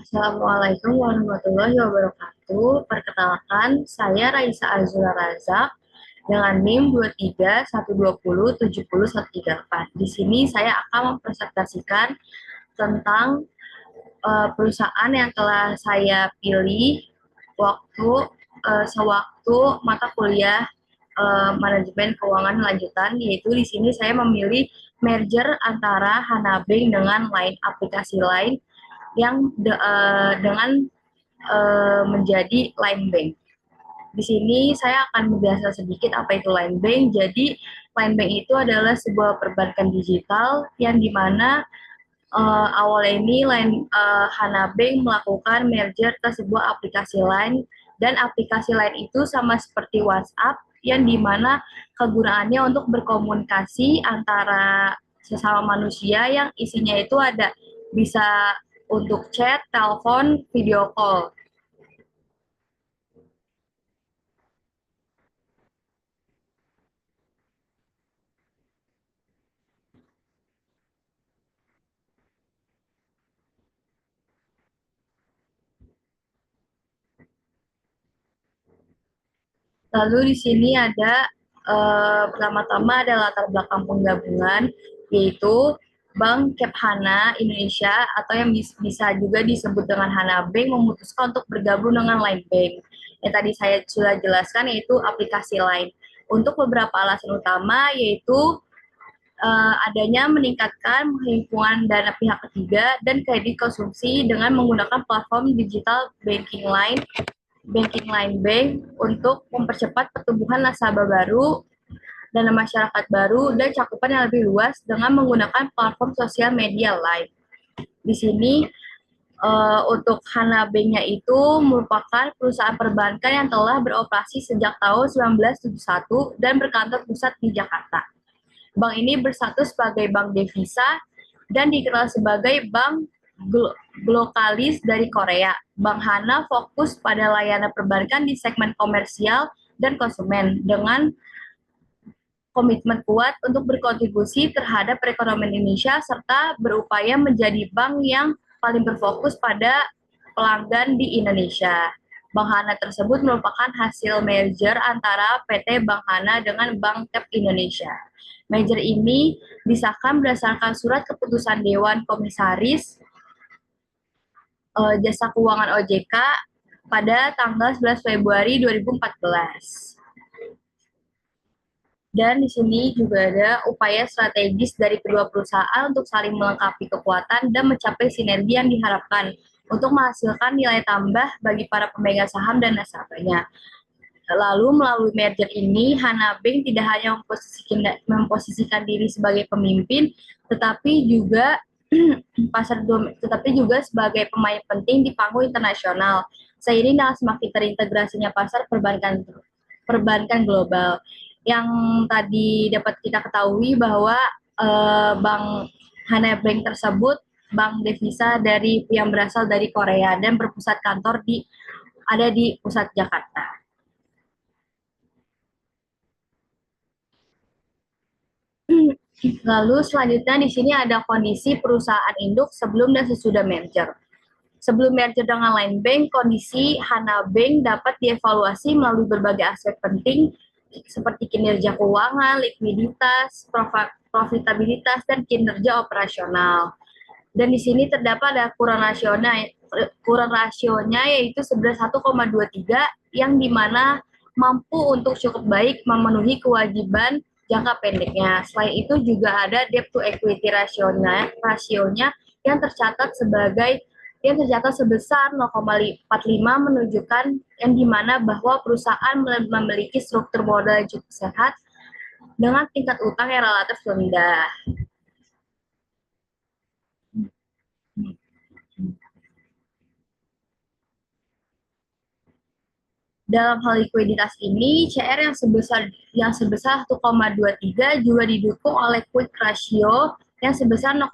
Assalamualaikum warahmatullahi wabarakatuh. Perkenalkan, saya Raisa Azula Razak dengan NIM 2312070134. Di sini saya akan mempresentasikan tentang perusahaan yang telah saya pilih waktu sewaktu mata kuliah manajemen keuangan lanjutan, yaitu di sini saya memilih merger antara Hanabank dengan lain aplikasi lain yang dengan menjadi Line Bank. Di sini saya akan menjelaskan sedikit apa itu Line Bank. Jadi Line Bank itu adalah sebuah perbankan digital yang dimana awal ini Hana Bank melakukan merger ke sebuah aplikasi lain, dan aplikasi lain itu sama seperti WhatsApp yang dimana kegunaannya untuk berkomunikasi antara sesama manusia yang isinya itu ada bisa untuk chat, telepon, video call. Lalu di sini ada pertama-tama ada latar belakang penggabungan, yaitu Bank Kephana Indonesia atau yang bisa juga disebut dengan Hana Bank memutuskan untuk bergabung dengan Line Bank. Yang tadi saya sudah jelaskan yaitu aplikasi Line. Untuk beberapa alasan utama yaitu adanya meningkatkan penghimpunan dana pihak ketiga dan kredit konsumsi dengan menggunakan platform digital banking Line Bank untuk mempercepat pertumbuhan nasabah baru, dana masyarakat baru, dan cakupan yang lebih luas dengan menggunakan platform sosial media Line. Di sini untuk Hana Bank-nya itu merupakan perusahaan perbankan yang telah beroperasi sejak tahun 1971 dan berkantor pusat di Jakarta. Bank ini bersatu sebagai bank devisa dan dikenal sebagai bank glokalis dari Korea. Bank Hana fokus pada layanan perbankan di segmen komersial dan konsumen dengan komitmen kuat untuk berkontribusi terhadap perekonomian Indonesia serta berupaya menjadi bank yang paling berfokus pada pelanggan di Indonesia. Bank Hana tersebut merupakan hasil merger antara PT Bank Hana dengan Bank Tep Indonesia. Merger ini disahkan berdasarkan surat keputusan Dewan Komisaris Jasa Keuangan OJK pada tanggal 11 Februari 2014. Dan di sini juga ada upaya strategis dari kedua perusahaan untuk saling melengkapi kekuatan dan mencapai sinergi yang diharapkan untuk menghasilkan nilai tambah bagi para pemegang saham dan nasabahnya. Lalu melalui merger ini, Hana Bank tidak hanya memposisikan diri sebagai pemimpin, tetapi juga sebagai pemain penting di panggung internasional. Seiring dengan semakin terintegrasinya pasar perbankan global. Yang tadi dapat kita ketahui bahwa Bank Hana Bank tersebut bank devisa yang berasal dari Korea dan berpusat kantor ada di pusat Jakarta. Lalu selanjutnya di sini ada kondisi perusahaan induk sebelum dan sesudah merger. Sebelum merger dengan Line Bank, kondisi Hana Bank dapat dievaluasi melalui berbagai aspek penting seperti kinerja keuangan, likuiditas, profitabilitas, dan kinerja operasional. Dan di sini terdapat ada kurang rasionya yaitu sebesar 1,23 yang dimana mampu untuk cukup baik memenuhi kewajiban jangka pendeknya. Selain itu juga ada debt to equity rasionya yang tercatat sebesar 0,45 menunjukkan yang dimana bahwa perusahaan memiliki struktur modal yang cukup sehat dengan tingkat utang yang relatif rendah. Dalam hal likuiditas ini, CR yang sebesar 1,23 juga didukung oleh quick ratio yang sebesar 0,85.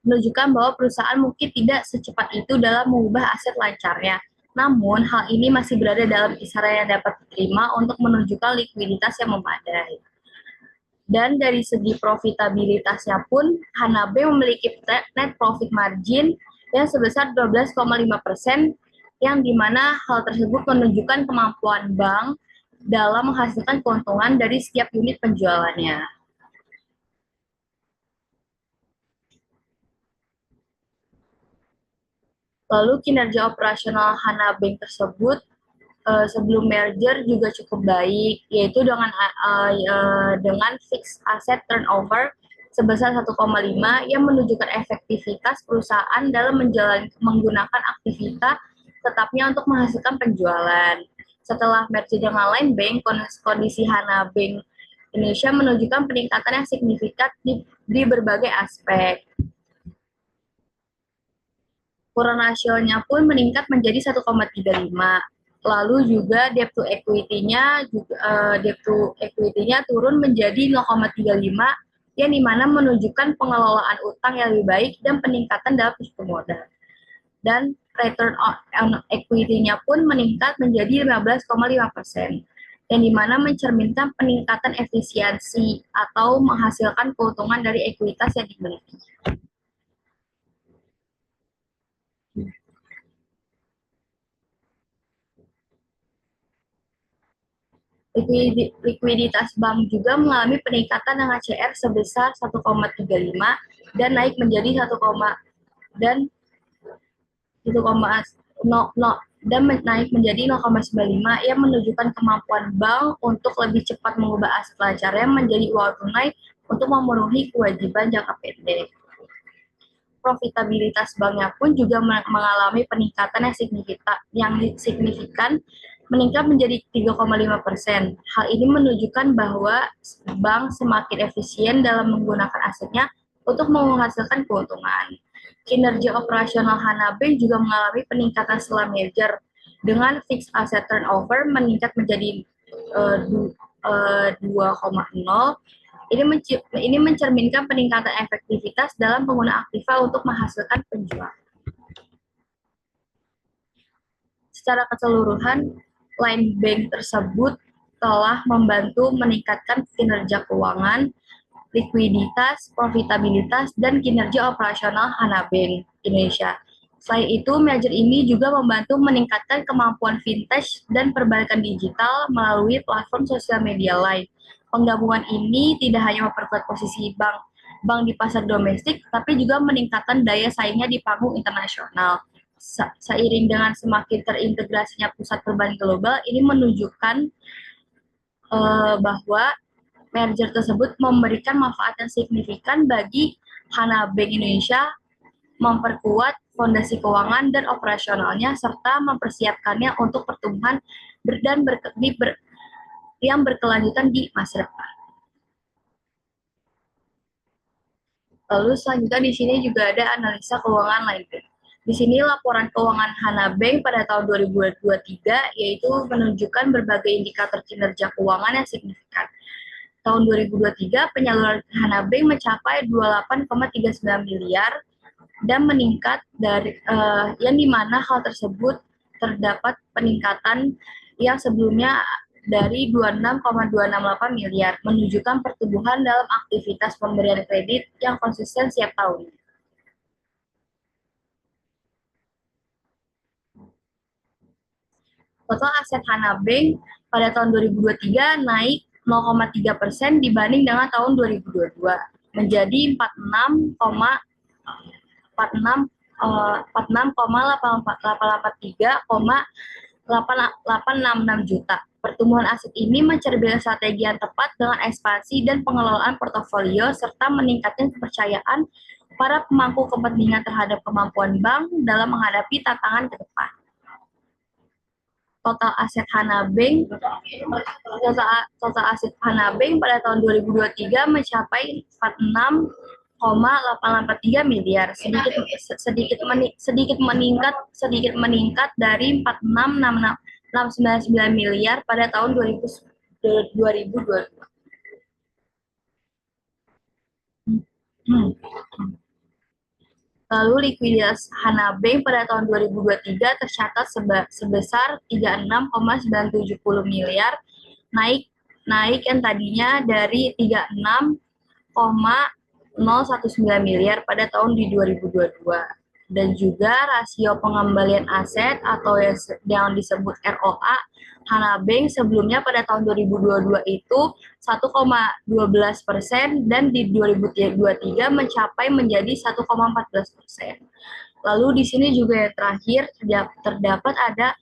Menunjukkan bahwa perusahaan mungkin tidak secepat itu dalam mengubah aset lancarnya. Namun, hal ini masih berada dalam kisaran yang dapat diterima untuk menunjukkan likuiditas yang memadai. Dan dari segi profitabilitasnya pun, Hana Bank memiliki net profit margin yang sebesar 12,5%, yang dimana hal tersebut menunjukkan kemampuan bank dalam menghasilkan keuntungan dari setiap unit penjualannya. Lalu kinerja operasional Hana Bank tersebut sebelum merger juga cukup baik, yaitu dengan fixed asset turnover sebesar 1,5 yang menunjukkan efektivitas perusahaan dalam menggunakan aktivitas tetapnya untuk menghasilkan penjualan. Setelah merger dengan Line Bank, kondisi Hana Bank Indonesia menunjukkan peningkatan yang signifikan di berbagai aspek. Kurang rasionya pun meningkat menjadi 1,35. Lalu juga debt to equity-nya turun menjadi 0,35, yang dimana menunjukkan pengelolaan utang yang lebih baik dan peningkatan dalam sistem modal. Dan return on equity-nya pun meningkat menjadi 15,5%, yang dimana mencerminkan peningkatan efisiensi atau menghasilkan keuntungan dari ekuitas yang dimiliki. Likuiditas bank juga mengalami peningkatan dengan CR sebesar 1,35 dan naik menjadi 1, dan 1,0 dan naik menjadi 0,95, yang menunjukkan kemampuan bank untuk lebih cepat mengubah aset lancarnya menjadi uang tunai untuk memenuhi kewajiban jangka pendek. Profitabilitas banknya pun juga mengalami peningkatan yang signifikan, meningkat menjadi 3,5%. Hal ini menunjukkan bahwa bank semakin efisien dalam menggunakan asetnya untuk menghasilkan keuntungan. Kinerja operasional Hana Bank juga mengalami peningkatan setelah merger, dengan fixed asset turnover meningkat menjadi 2,0. Ini mencerminkan peningkatan efektivitas dalam penggunaan aktiva untuk menghasilkan penjualan. Secara keseluruhan, Line Bank tersebut telah membantu meningkatkan kinerja keuangan, likuiditas, profitabilitas, dan kinerja operasional Hana Bank Indonesia. Selain itu, merger ini juga membantu meningkatkan kemampuan fintech dan perbankan digital melalui platform sosial media lain. Penggabungan ini tidak hanya memperkuat posisi bank di pasar domestik, tapi juga meningkatkan daya saingnya di panggung internasional. Seiring dengan semakin terintegrasinya pusat perbankan global, ini menunjukkan bahwa merger tersebut memberikan manfaat yang signifikan bagi Hana Bank Indonesia, memperkuat fondasi keuangan dan operasionalnya, serta mempersiapkannya untuk pertumbuhan yang berkelanjutan di masa depan. Lalu selanjutnya di sini juga ada analisa keuangan Line Bank. Di sini laporan keuangan Hana Bank pada tahun 2023 yaitu menunjukkan berbagai indikator kinerja keuangan yang signifikan. Tahun 2023 penyaluran Hana Bank mencapai 28,39 miliar dan meningkat dari yang dimana hal tersebut terdapat peningkatan yang sebelumnya dari 26,268 miliar, menunjukkan pertumbuhan dalam aktivitas pemberian kredit yang konsisten setiap tahun. Total aset Hana Bank pada tahun 2023 naik 0,3% dibanding dengan tahun 2022, menjadi 46,866 juta. Pertumbuhan aset ini mencerminkan strategi yang tepat dengan ekspansi dan pengelolaan portofolio, serta meningkatkan kepercayaan para pemangku kepentingan terhadap kemampuan bank dalam menghadapi tantangan ke depan. Total aset Hana Bank pada tahun 2023 mencapai 46,883 miliar, sedikit meningkat dari 46,699 miliar pada tahun 2022. Lalu likuiditas Hana Bank pada tahun 2023 tercatat sebesar 36,970 miliar, naik yang tadinya dari 36,019 miliar pada tahun di 2022. Dan juga rasio pengembalian aset atau yang disebut ROA Hana Bank sebelumnya pada tahun 2022 itu 1,12% dan di 2023 mencapai menjadi 1,14%. Lalu di sini juga yang terakhir terdapat ada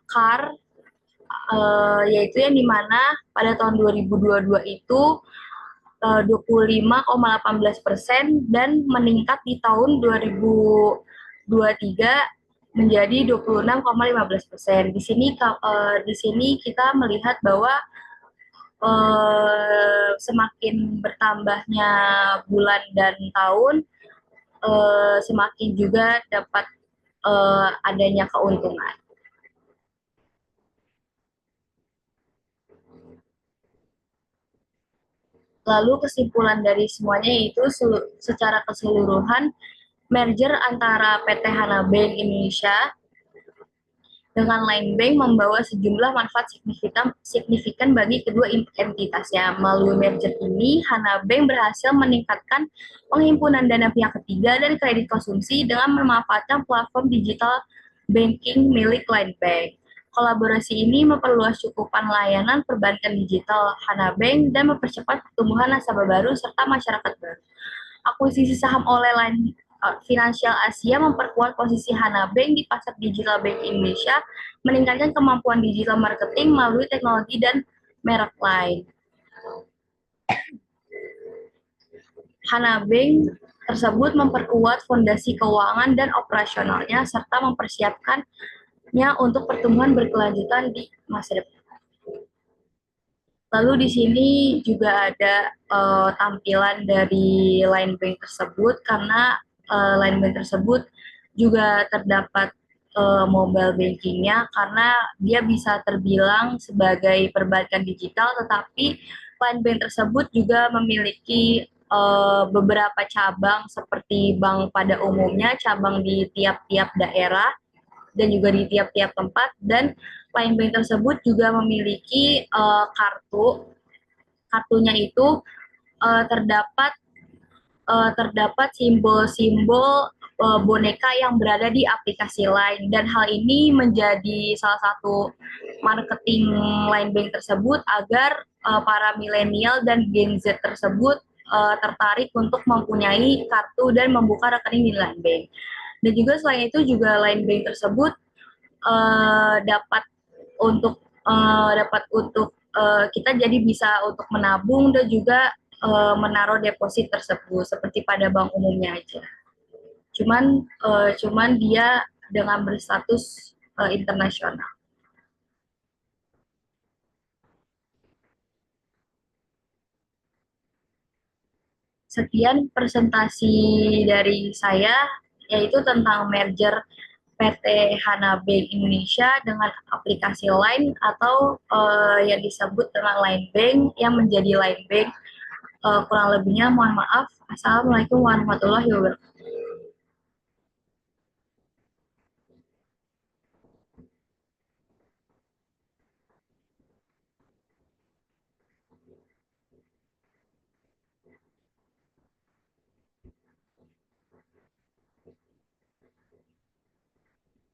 CAR, yaitu yang dimana pada tahun 2022 itu 25,18% dan meningkat di tahun 2023 menjadi 26,15%. Di sini kita melihat bahwa semakin bertambahnya bulan dan tahun, semakin juga dapat adanya keuntungan. Lalu kesimpulan dari semuanya itu secara keseluruhan merger antara PT Hana Bank Indonesia dengan Line Bank membawa sejumlah manfaat signifikan bagi kedua entitasnya. Melalui merger ini, Hana Bank berhasil meningkatkan penghimpunan dana pihak ketiga dan kredit konsumsi dengan memanfaatkan platform digital banking milik Line Bank. Kolaborasi ini memperluas cakupan layanan perbankan digital Hana Bank dan mempercepat pertumbuhan nasabah baru serta masyarakat baru. Akuisisi saham oleh Line Financial Asia memperkuat posisi Hana Bank di pasar digital bank Indonesia, meningkatkan kemampuan digital marketing melalui teknologi dan merek lain. Hana Bank tersebut memperkuat fondasi keuangan dan operasionalnya serta mempersiapkannya untuk pertumbuhan berkelanjutan di masa depan. Lalu di sini juga ada tampilan dari Line Bank tersebut karena Line Bank tersebut juga terdapat mobile bankingnya karena dia bisa terbilang sebagai perbankan digital, tetapi Line Bank tersebut juga memiliki beberapa cabang seperti bank pada umumnya, cabang di tiap-tiap daerah dan juga di tiap-tiap tempat, dan Line Bank tersebut juga memiliki kartunya itu terdapat simbol-simbol boneka yang berada di aplikasi Line, dan hal ini menjadi salah satu marketing Line Bank tersebut agar para milenial dan Gen Z tersebut tertarik untuk mempunyai kartu dan membuka rekening di Line Bank. Dan juga selain itu juga Line Bank tersebut dapat untuk kita jadi bisa untuk menabung dan juga menaruh deposit tersebut seperti pada bank umumnya aja. Cuman dia dengan berstatus internasional. Sekian presentasi dari saya, yaitu tentang merger PT Hana Bank Indonesia dengan aplikasi Line atau yang disebut dengan Line Bank yang menjadi Line Bank. Kurang lebihnya mohon maaf. Assalamualaikum warahmatullahi wabarakatuh.